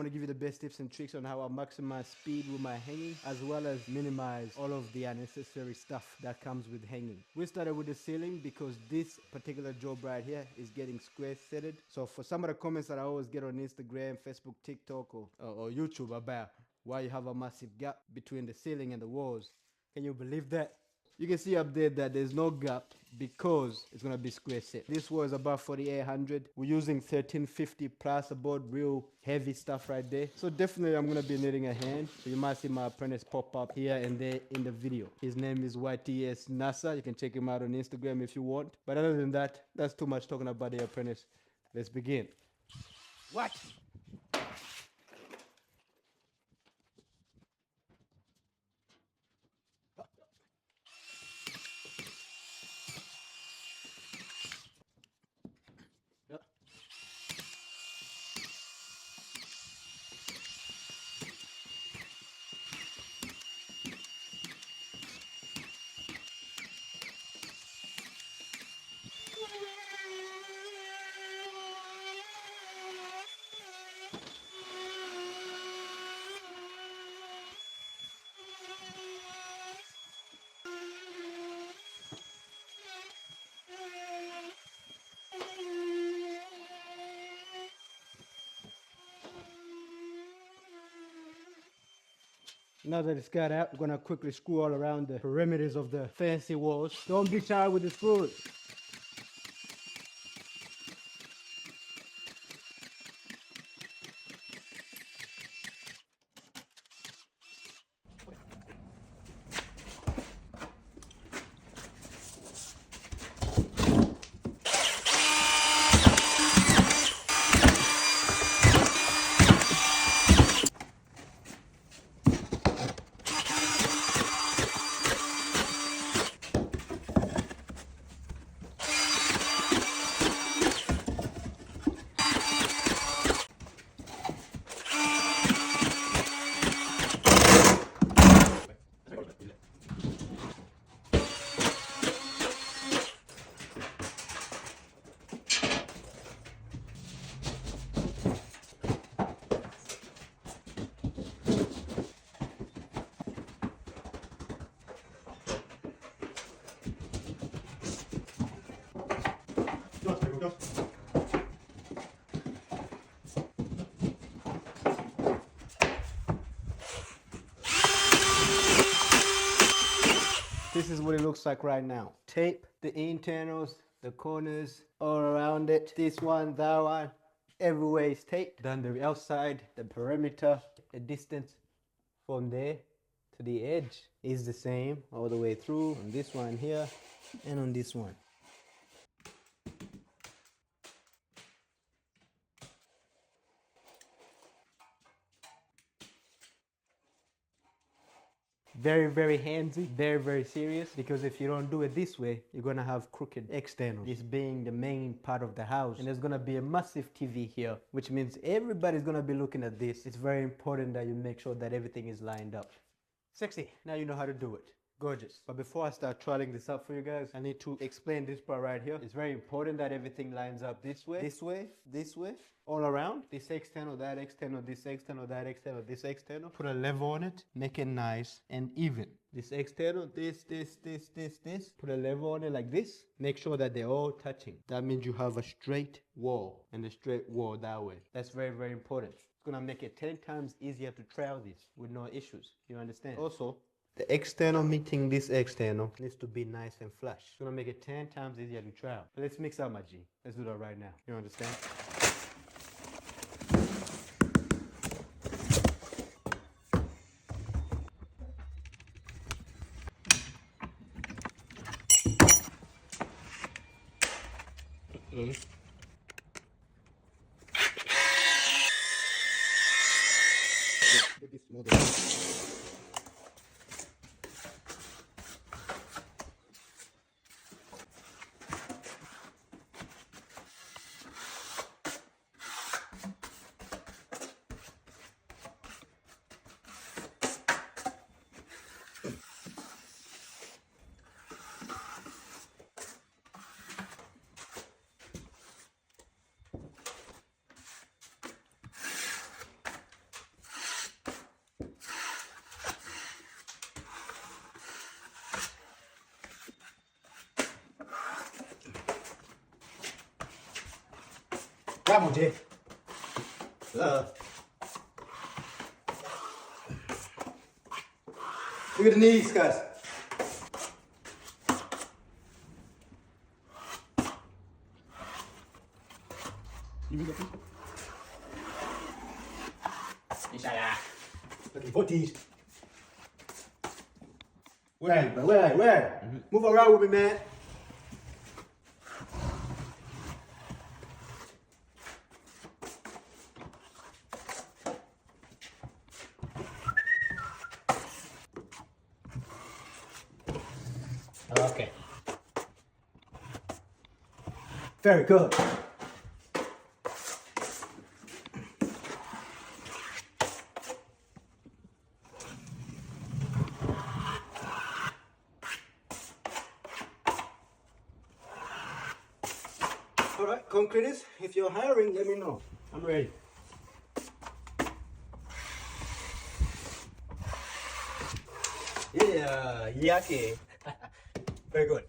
going to give you the best tips and tricks on how I maximize speed with my hanging, as well as minimize all of the unnecessary stuff that comes with hanging. We started with the ceiling because this particular job right here is getting square setted. So for some of the comments that I always get on Instagram, Facebook, TikTok, or YouTube about why you have a massive gap between the ceiling and the walls, can you believe that? You can see up there that there's no gap because it's going to be square set. This was about 4800. We're using 1350 plasterboard, real heavy stuff right there. So definitely I'm going to be needing a hand. So you might see my apprentice pop up here and there in the video. His name is YTS NASA. You can check him out on Instagram if you want. But other than that, that's too much talking about the apprentice. Let's begin. What? Now that it's got out, we're gonna quickly screw all around the perimeters of the fancy walls. Don't be shy with the screws. This is what it looks like right now. Tape the internals, the corners, all around it. This one, that one, everywhere is taped. Then the outside, the perimeter, the distance from there to the edge is the same all the way through on this one here and on this one. Very, very handsy, very, very serious, because if you don't do it this way, you're gonna have crooked externals. This being the main part of the house, and there's gonna be a massive TV here, which means everybody's gonna be looking at this. It's very important that you make sure that everything is lined up. Sexy, now you know how to do it. Gorgeous. But before I start trialing this up for you guys, I need to explain this part right here. It's very important that everything lines up this way, this way, this way, all around. This external, that external, this external, that external, this external. Put a level on it, make it nice and even. This external, this. Put a level on it like this. Make sure that they're all touching. That means you have a straight wall and a straight wall that way. That's very, very important. It's gonna make it 10 times easier to trial this with no issues. You understand? Also, the external meeting this external needs to be nice and flush. It's gonna make it 10 times easier to trial. But let's mix up my G. Let's do that right now. You understand? Come on, Jay. Look at the knees, guys. Inshallah. Looking for these. Where? Move around with me, man. Okay. Very good. All right, concreters, if you're hiring, let me know. I'm ready. Yeah, yake. Very good.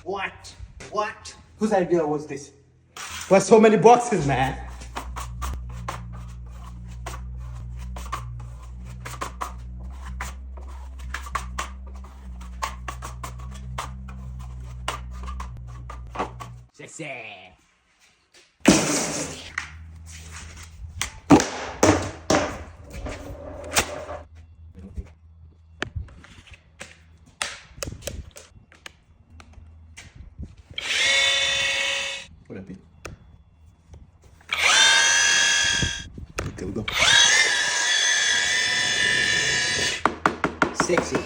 What? Whose idea was this? Why so many boxes, man? Sexy. What up, there we go. Sexy.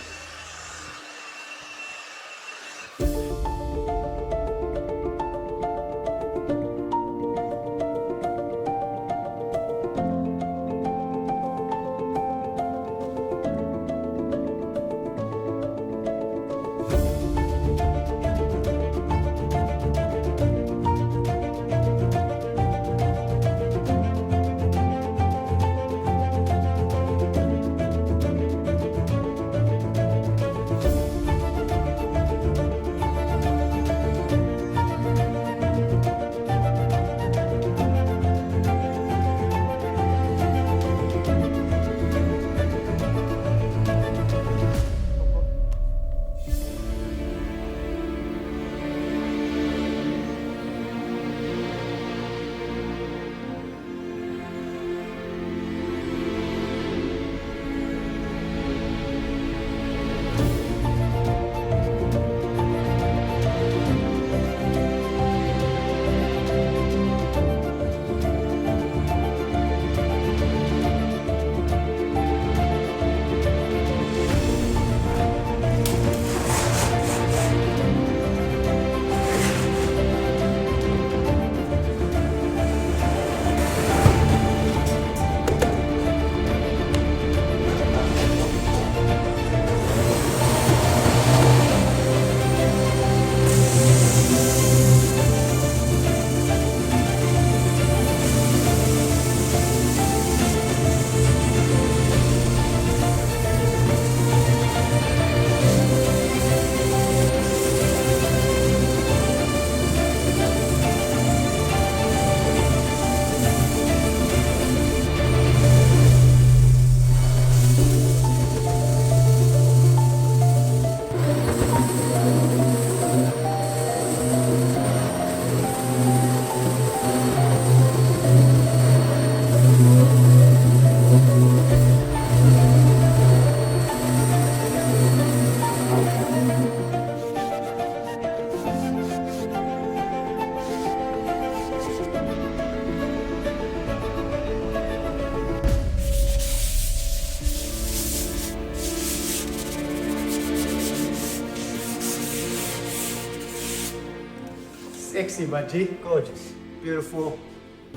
Sexy, my G. Gorgeous. Beautiful.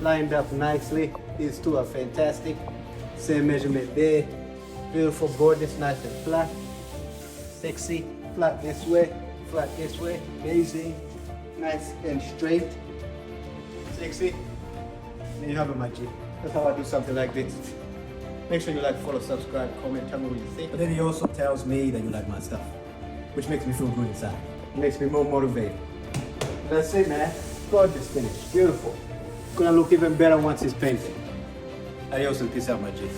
Lined up nicely. These two are fantastic. Same measurement there. Beautiful, gorgeous, nice and flat. Sexy. Flat this way. Flat this way. Amazing. Nice and straight. Sexy. There you have it, my G. That's how I do something like this. Make sure you like, follow, subscribe, comment, tell me what you think. But then he also tells me that you like my stuff, which makes me feel good inside. It makes me more motivated. That's it, man. Gorgeous finish. Beautiful. Gonna look even better once it's painted. Adios and peace out, my G.